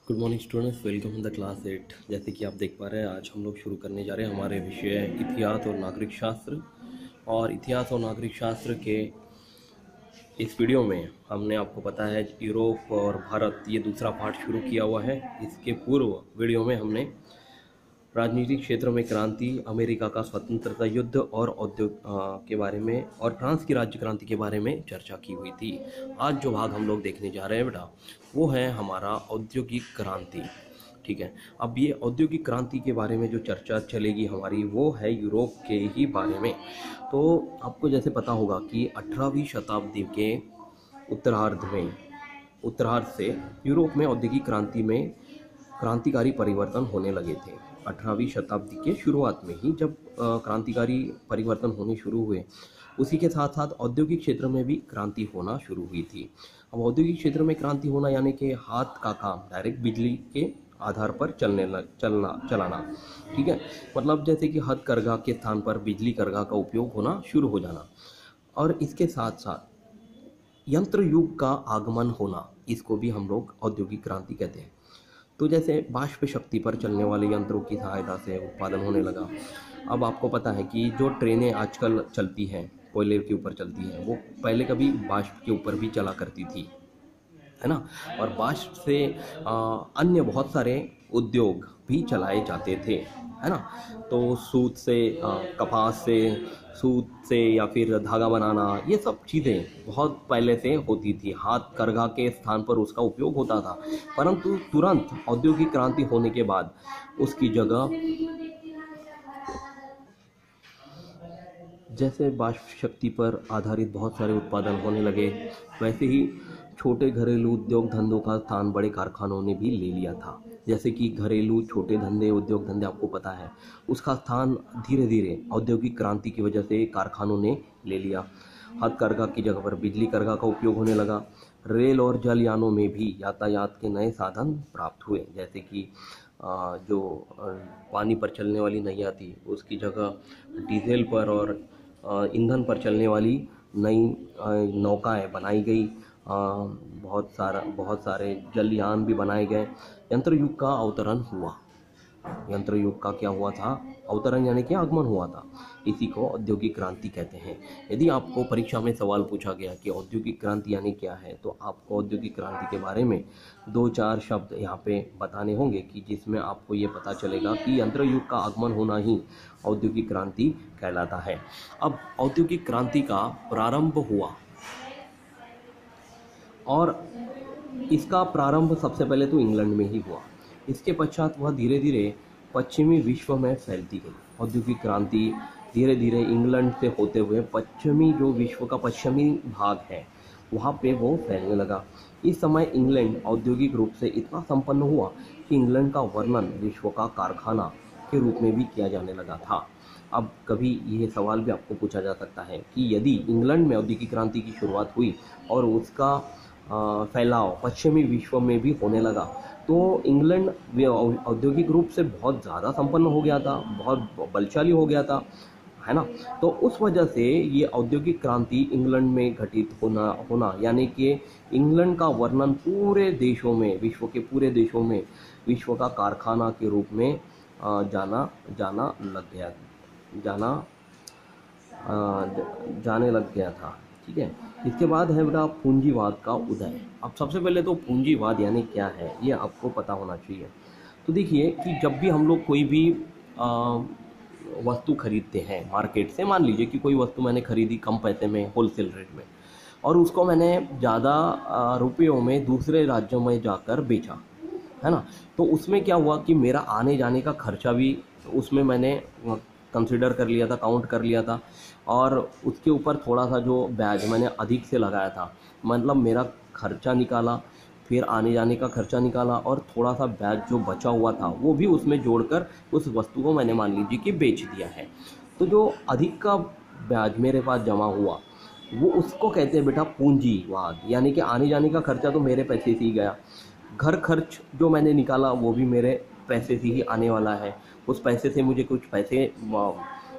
Good morning students, welcome in the class 8। जैसे कि आप देख पा रहे हैं, आज हम लोग शुरू करने जा रहे हैं हमारे विषय इतिहास और नागरिक शास्त्र। और इतिहास और नागरिक शास्त्र के इस वीडियो में हमने, आपको पता है, यूरोप और भारत, ये दूसरा पार्ट शुरू किया हुआ है। इसके पूर्व वीडियो में हमने राजनीतिक क्षेत्र में क्रांति, अमेरिका का स्वतंत्रता युद्ध और उद्योग के बारे में, और फ्रांस की राज्य क्रांति के बारे में चर्चा की हुई थी। आज जो भाग हम लोग देखने जा रहे हैं बेटा, वो है हमारा औद्योगिक क्रांति। ठीक है, अब ये औद्योगिक क्रांति के बारे में जो चर्चा चलेगी हमारी, वो है यूरोप के ही बारे में। तो आपको जैसे पता होगा कि 18वीं शताब्दी के उत्तरार्ध से यूरोप में औद्योगिक क्रांति में क्रांतिकारी परिवर्तन होने लगे थे। 18वीं शताब्दी के शुरुआत में ही जब क्रांतिकारी परिवर्तन होने शुरू हुए, उसी के साथ साथ औद्योगिक क्षेत्र में भी क्रांति होना शुरू हुई थी। अब औद्योगिक क्षेत्र में क्रांति होना यानी कि हाथ का काम, डायरेक्ट बिजली के आधार पर चलाना। ठीक है, मतलब जैसे कि हथकरघा के स्थान पर बिजली करघा का उपयोग होना शुरू हो जाना, और इसके साथ साथ यंत्र युग का आगमन होना, इसको भी हम लोग औद्योगिक क्रांति कहते हैं। तो जैसे बाष्प शक्ति पर चलने वाले यंत्रों की सहायता से उत्पादन होने लगा। अब आपको पता है कि जो ट्रेनें आजकल चलती हैं, कोयले के ऊपर चलती हैं, वो पहले कभी बाष्प के ऊपर भी चला करती थी, है ना। और बाष्प से अन्य बहुत सारे उद्योग भी चलाए जाते थे, है ना। तो सूत से, कपास से, सूत से या फिर धागा बनाना, ये सब चीज़ें बहुत पहले से होती थी। हाथ करघा के स्थान पर उसका उपयोग होता था, परंतु तुरंत औद्योगिक क्रांति होने के बाद उसकी जगह, जैसे बाष्प शक्ति पर आधारित बहुत सारे उत्पादन होने लगे, वैसे ही छोटे घरेलू उद्योग धंधों का स्थान बड़े कारखानों ने भी ले लिया था। जैसे कि घरेलू छोटे धंधे, उद्योग धंधे, आपको पता है, उसका स्थान धीरे धीरे औद्योगिक क्रांति की वजह से कारखानों ने ले लिया। हथकरघा की जगह पर बिजली करघा का उपयोग होने लगा। रेल और जलयानों में भी यातायात के नए साधन प्राप्त हुए, जैसे कि जो पानी पर चलने वाली नैया थी, उसकी जगह डीजल पर और ईंधन पर चलने वाली नई नौकाएं बनाई गई। बहुत सारे जलयान भी बनाए गए। यंत्र युग का अवतरण हुआ। यंत्र युग का क्या हुआ था? अवतरण यानी कि आगमन हुआ था। इसी को औद्योगिक क्रांति कहते हैं। यदि आपको परीक्षा में सवाल पूछा गया कि औद्योगिक क्रांति यानी क्या है, तो आपको औद्योगिक क्रांति के बारे में 2-4 शब्द यहाँ पे बताने होंगे, कि जिसमें आपको ये पता चलेगा कि यंत्र युग का आगमन होना ही औद्योगिक क्रांति कहलाता है। अब औद्योगिक क्रांति का प्रारंभ हुआ, और इसका प्रारंभ सबसे पहले तो इंग्लैंड में ही हुआ। इसके पश्चात वह धीरे धीरे पश्चिमी विश्व में फैलती गई। औद्योगिक क्रांति धीरे धीरे इंग्लैंड से होते हुए पश्चिमी, जो विश्व का पश्चिमी भाग है, वहाँ पे वो फैलने लगा। इस समय इंग्लैंड औद्योगिक रूप से इतना संपन्न हुआ कि इंग्लैंड का वर्णन विश्व का कारखाना के रूप में भी किया जाने लगा था। अब कभी ये सवाल भी आपको पूछा जा सकता है कि यदि इंग्लैंड में औद्योगिक क्रांति की शुरुआत हुई और उसका फैलाव पश्चिमी विश्व में भी होने लगा, तो इंग्लैंड औद्योगिक रूप से बहुत ज़्यादा संपन्न हो गया था, बहुत बलशाली हो गया था, है ना। तो उस वजह से ये औद्योगिक क्रांति इंग्लैंड में घटित होना यानी कि इंग्लैंड का वर्णन पूरे देशों में, विश्व के पूरे देशों में विश्व का कारखाना के रूप में जाने लग गया था। ठीक है, इसके बाद है बेटा पूंजीवाद का उदय। अब सबसे पहले तो पूंजीवाद यानी क्या है, ये आपको पता होना चाहिए। तो देखिए कि जब भी हम लोग कोई भी वस्तु खरीदते हैं मार्केट से, मान लीजिए कि कोई वस्तु मैंने खरीदी कम पैसे में, होलसेल रेट में, और उसको मैंने ज़्यादा रुपयों में दूसरे राज्यों में जाकर बेचा, है ना। तो उसमें क्या हुआ कि मेरा आने जाने का खर्चा भी उसमें मैंने कंसिडर कर लिया था, काउंट कर लिया था, और उसके ऊपर थोड़ा सा जो ब्याज मैंने अधिक से लगाया था, मतलब मेरा खर्चा निकाला, फिर आने जाने का खर्चा निकाला, और थोड़ा सा ब्याज जो बचा हुआ था वो भी उसमें जोड़कर उस वस्तु को मैंने, मान लीजिए कि, बेच दिया है। तो जो अधिक का ब्याज मेरे पास जमा हुआ, वो उसको कहते हैं बेटा पूंजीवाद। यानी कि आने जाने का खर्चा तो मेरे पैसे से ही गया, घर खर्च जो मैंने निकाला वो भी मेरे पैसे से ही आने वाला है, उस पैसे से मुझे कुछ पैसे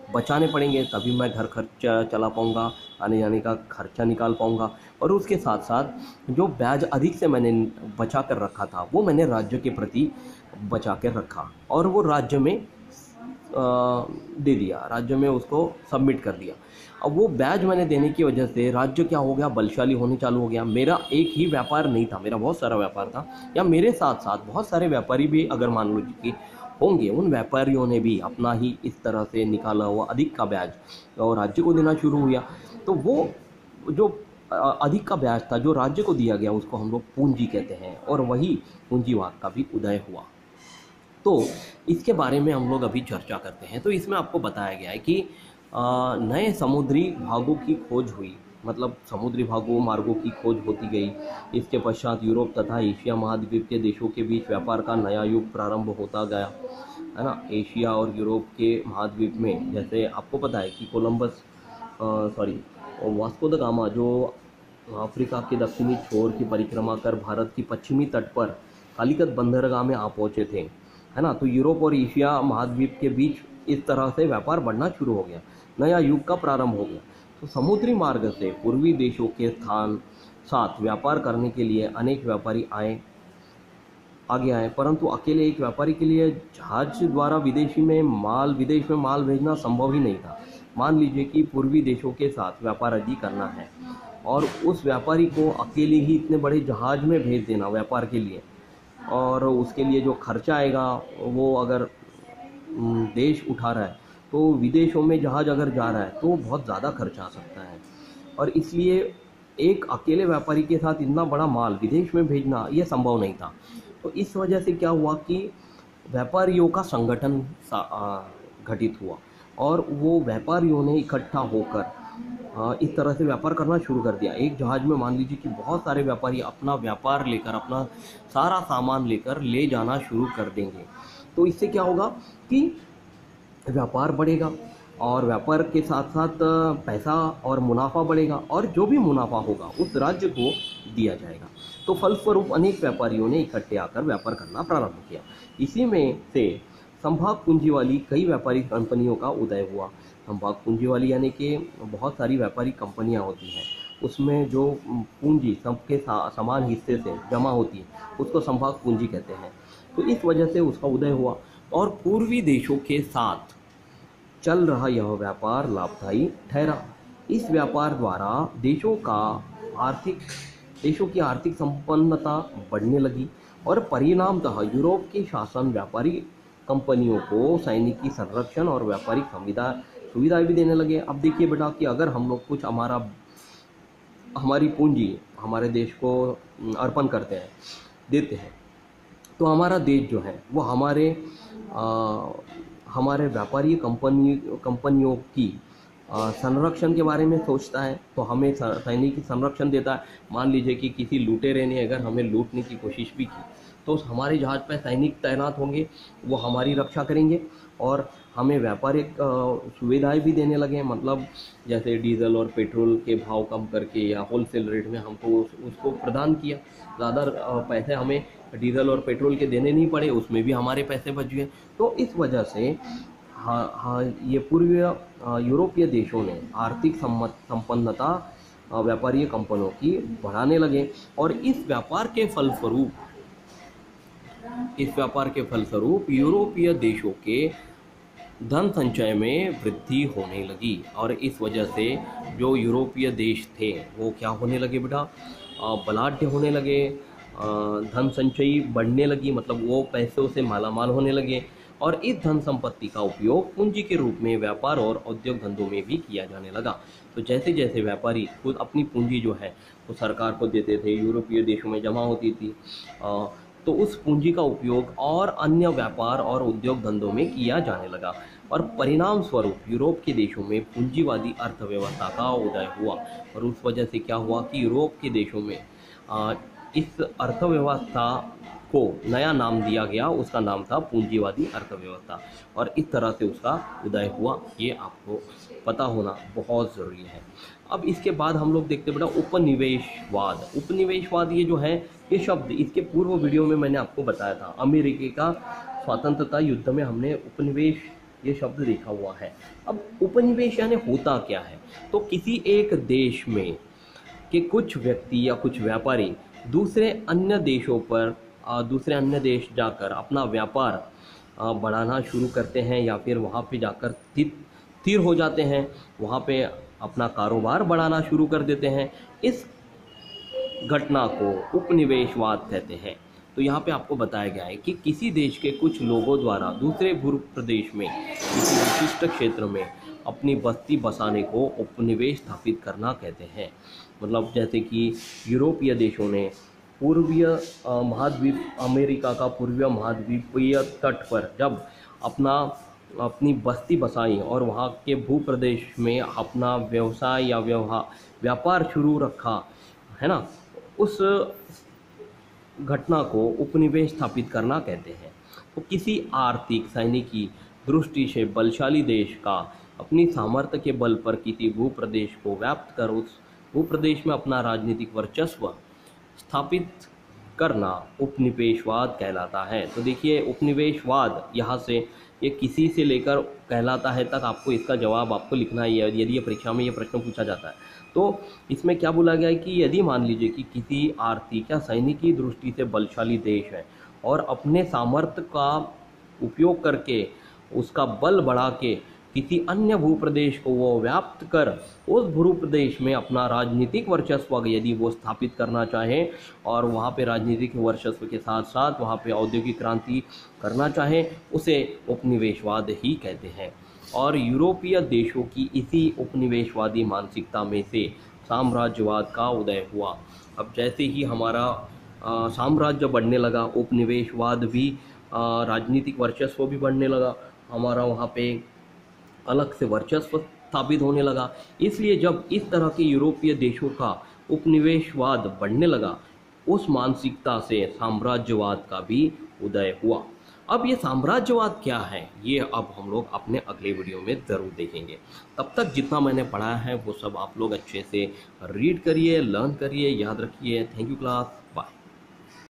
बचाने पड़ेंगे, तभी मैं घर खर्चा चला पाऊँगा, आने जाने का खर्चा निकाल पाऊँगा। और उसके साथ साथ जो ब्याज अधिक से मैंने बचा कर रखा था, वो मैंने राज्य के प्रति बचा के रखा और वो राज्य में दे दिया, राज्य में उसको सबमिट कर दिया। अब वो ब्याज मैंने देने की वजह से राज्य क्या हो गया, बलशाली होने चालू हो गया। मेरा एक ही व्यापार नहीं था, मेरा बहुत सारा व्यापार था, या मेरे साथ साथ बहुत सारे व्यापारी भी अगर मान लो कि होंगे, उन व्यापारियों ने भी अपना ही इस तरह से निकाला हुआ अधिक का ब्याज और राज्य को देना शुरू हुआ। तो वो जो अधिक का ब्याज था जो राज्य को दिया गया, उसको हम लोग पूंजी कहते हैं, और वही पूंजीवाद का भी उदय हुआ। तो इसके बारे में हम लोग अभी चर्चा करते हैं। तो इसमें आपको बताया गया है कि नए समुद्री भागों की खोज हुई, मतलब समुद्री भागों मार्गों की खोज होती गई। इसके पश्चात यूरोप तथा एशिया महाद्वीप के देशों के बीच व्यापार का नया युग प्रारंभ होता गया, है ना। एशिया और यूरोप के महाद्वीप में, जैसे आपको पता है कि वास्को द गामा जो अफ्रीका के दक्षिणी छोर की परिक्रमा कर भारत की पश्चिमी तट पर कालिकत बंदरगाह में आ पहुंचे थे, है ना। तो यूरोप और एशिया महाद्वीप के बीच इस तरह से व्यापार बढ़ना शुरू हो गया, नया युग का प्रारंभ हो गया। तो समुद्री मार्ग से पूर्वी देशों के साथ व्यापार करने के लिए अनेक व्यापारी आगे आए, परंतु अकेले एक व्यापारी के लिए जहाज द्वारा विदेश में माल भेजना संभव ही नहीं था। मान लीजिए कि पूर्वी देशों के साथ व्यापार यदि करना है और उस व्यापारी को अकेले ही इतने बड़े जहाज में भेज देना व्यापार के लिए, और उसके लिए जो खर्चा आएगा वो अगर देश उठा रहा है, तो विदेशों में जहाज अगर जा रहा है तो बहुत ज़्यादा खर्चा आ सकता है। और इसलिए एक अकेले व्यापारी के साथ इतना बड़ा माल विदेश में भेजना ये संभव नहीं था। तो इस वजह से क्या हुआ कि व्यापारियों का संगठन घटित हुआ और वो व्यापारियों ने इकट्ठा होकर इस तरह से व्यापार करना शुरू कर दिया। एक जहाज में मान लीजिए कि बहुत सारे व्यापारी अपना व्यापार लेकर, अपना सारा सामान लेकर ले जाना शुरू कर देंगे। तो इससे क्या होगा कि व्यापार बढ़ेगा और व्यापार के साथ साथ पैसा और मुनाफा बढ़ेगा, और जो भी मुनाफा होगा उस राज्य को दिया जाएगा। तो फलस्वरूप अनेक व्यापारियों ने इकट्ठे आकर व्यापार करना प्रारंभ किया। इसी में से संभाग पूंजी वाली कई व्यापारिक कंपनियों का उदय हुआ। संभाग पूंजी वाली यानी कि बहुत सारी व्यापारिक कंपनियां होती हैं, उसमें जो पूंजी सबके समान हिस्से से जमा होती है उसको संभाग पूंजी कहते हैं। तो इस वजह से उसका उदय हुआ और पूर्वी देशों के साथ चल रहा यह व्यापार लाभदायी ठहरा। इस व्यापार द्वारा देशों की आर्थिक संपन्नता बढ़ने लगी और परिणामतः यूरोप के शासन व्यापारी कंपनियों को सैनिकी संरक्षण और व्यापारिक सुविधाएं भी देने लगे। अब देखिए बेटा कि अगर हम लोग कुछ हमारी पूंजी हमारे देश को अर्पण करते हैं, देते हैं, तो हमारा देश जो है वो हमारे व्यापारी कंपनियों की संरक्षण के बारे में सोचता है, तो हमें सैनिक संरक्षण देता है। मान लीजिए कि किसी लुटेरे ने अगर हमें लूटने की कोशिश भी की, तो हमारे जहाज़ पर सैनिक तैनात होंगे, वो हमारी रक्षा करेंगे और हमें व्यापारिक सुविधाएं भी देने लगे। मतलब जैसे डीजल और पेट्रोल के भाव कम करके या होलसेल रेट में हमको उसको प्रदान किया। ज़्यादा पैसे हमें डीजल और पेट्रोल के देने नहीं पड़े, उसमें भी हमारे पैसे बच गए। तो इस वजह से ये पूर्वीय यूरोपीय देशों ने आर्थिक संपन्नता व्यापारी कंपनियों की बढ़ाने लगे और इस व्यापार के फलस्वरूप यूरोपीय देशों के धन संचय में वृद्धि होने लगी। और इस वजह से जो यूरोपीय देश थे वो क्या होने लगे बेटा, बलाढ्य होने लगे, धन संचयी बढ़ने लगी, मतलब वो पैसों से मालामाल होने लगे और इस धन संपत्ति का उपयोग पूंजी के रूप में व्यापार और उद्योग धंधों में भी किया जाने लगा। तो जैसे जैसे व्यापारी खुद अपनी पूंजी जो है वो सरकार को देते थे, यूरोपीय देशों में जमा होती थी, तो उस पूंजी का उपयोग और अन्य व्यापार और उद्योग धंधों में किया जाने लगा और परिणाम स्वरूप यूरोप के देशों में पूंजीवादी अर्थव्यवस्था का उदय हुआ। और उस वजह से क्या हुआ कि यूरोप के देशों में इस अर्थव्यवस्था को नया नाम दिया गया, उसका नाम था पूंजीवादी अर्थव्यवस्था और इस तरह से उसका उदय हुआ। ये आपको पता होना बहुत ज़रूरी है। अब इसके बाद हम लोग देखते बेटा उपनिवेशवाद ये जो है ये शब्द इसके पूर्व वीडियो में मैंने आपको बताया था। अमेरिका का स्वतंत्रता युद्ध में हमने उपनिवेश ये शब्द देखा हुआ है। अब उपनिवेश यानी होता क्या है? तो किसी एक देश में कि कुछ व्यक्ति या कुछ व्यापारी दूसरे अन्य देशों पर दूसरे अन्य देश जाकर अपना व्यापार बढ़ाना शुरू करते हैं या फिर वहाँ पे जाकर स्थिर हो जाते हैं, वहाँ पे अपना कारोबार बढ़ाना शुरू कर देते हैं। इस घटना को उपनिवेशवाद कहते हैं। तो यहाँ पे आपको बताया गया है कि किसी देश के कुछ लोगों द्वारा दूसरे भू प्रदेश में किसी विशिष्ट क्षेत्र में अपनी बस्ती बसाने को उपनिवेश स्थापित करना कहते हैं। मतलब जैसे कि यूरोपीय देशों ने पूर्वीय महाद्वीप अमेरिका का पूर्वीय महाद्वीपीय तट पर जब अपनी बस्ती बसाई और वहाँ के भूप्रदेश में अपना व्यवसाय या व्यापार शुरू रखा, है ना, उस घटना को उपनिवेश स्थापित करना कहते हैं। तो किसी आर्थिक सैनिकी दृष्टि से बलशाली देश का अपनी सामर्थ्य के बल पर किसी भूप्रदेश को व्याप्त कर उस भूप्रदेश में अपना राजनीतिक वर्चस्व स्थापित करना उपनिवेशवाद कहलाता है। तो देखिए उपनिवेशवाद यहाँ से ये किसी से लेकर कहलाता है तक आपको इसका जवाब आपको लिखना ही है, यदि ये परीक्षा में ये प्रश्न पूछा जाता है। तो इसमें क्या बोला गया है कि यदि मान लीजिए कि किसी आर्थिक या सैनिकी दृष्टि से बलशाली देश है और अपने सामर्थ्य का उपयोग करके उसका बल बढ़ा के किसी अन्य भूप्रदेश को वो व्याप्त कर उस भूप्रदेश में अपना राजनीतिक वर्चस्व यदि वो स्थापित करना चाहे और वहाँ पे राजनीतिक वर्चस्व के साथ साथ वहाँ पे औद्योगिक क्रांति करना चाहे, उसे उपनिवेशवाद ही कहते हैं। और यूरोपीय देशों की इसी उपनिवेशवादी मानसिकता में से साम्राज्यवाद का उदय हुआ। अब जैसे ही हमारा साम्राज्य बढ़ने लगा, उपनिवेशवाद भी राजनीतिक वर्चस्व भी बढ़ने लगा, हमारा वहाँ पे अलग से वर्चस्व स्थापित होने लगा। इसलिए जब इस तरह के यूरोपीय देशों का उपनिवेशवाद बढ़ने लगा, उस मानसिकता से साम्राज्यवाद का भी उदय हुआ। अब ये साम्राज्यवाद क्या है, ये अब हम लोग अपने अगले वीडियो में ज़रूर देखेंगे। तब तक जितना मैंने पढ़ाया है वो सब आप लोग अच्छे से रीड करिए, लर्न करिए, याद रखिए। Thank you class, bye.